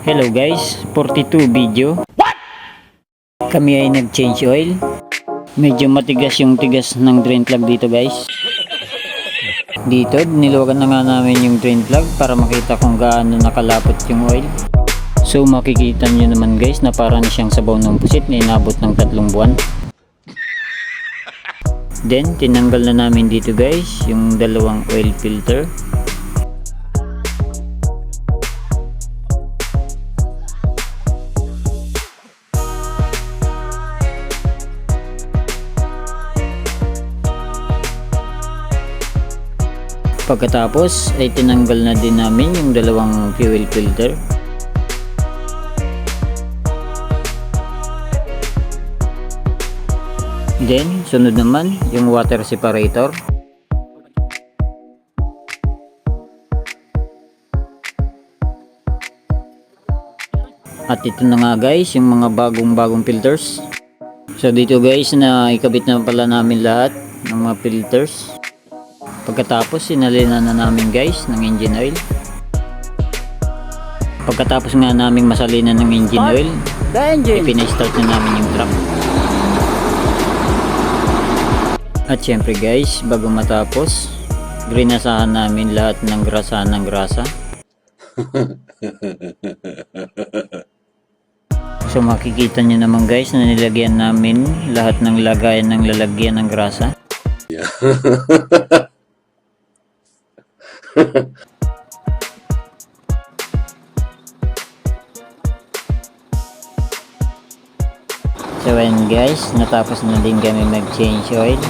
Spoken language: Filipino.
Hello guys, 42 video. Kami ay nag-change oil. Medyo matigas yung tigas ng drain plug dito guys. Dito, niluwagan na nga namin yung drain plug para makita kung gaano nakalapot yung oil. So makikita nyo naman guys na para na siyang sabaw ng pusit na inabot ng 3 buwan. Then, tinanggal na namin dito guys yung dalawang oil filter. Pagkatapos ay tinanggal na din namin yung dalawang fuel filter. Then sunod naman yung water separator. At ito na nga guys yung mga bagong filters. So dito guys na ikabit na pala namin lahat ng mga filters. Pagkatapos sinalinan na namin guys ng engine oil. Pagkatapos nga namin masalinan ng engine oil, ipina-start na namin yung truck. At syempre guys, bago matapos, grinasahan namin lahat ng grasa. So makikita nyo naman guys na nilagyan namin lahat ng lagayan ng lalagyan ng grasa. So ayun guys, natapos na din kami mag-change oil.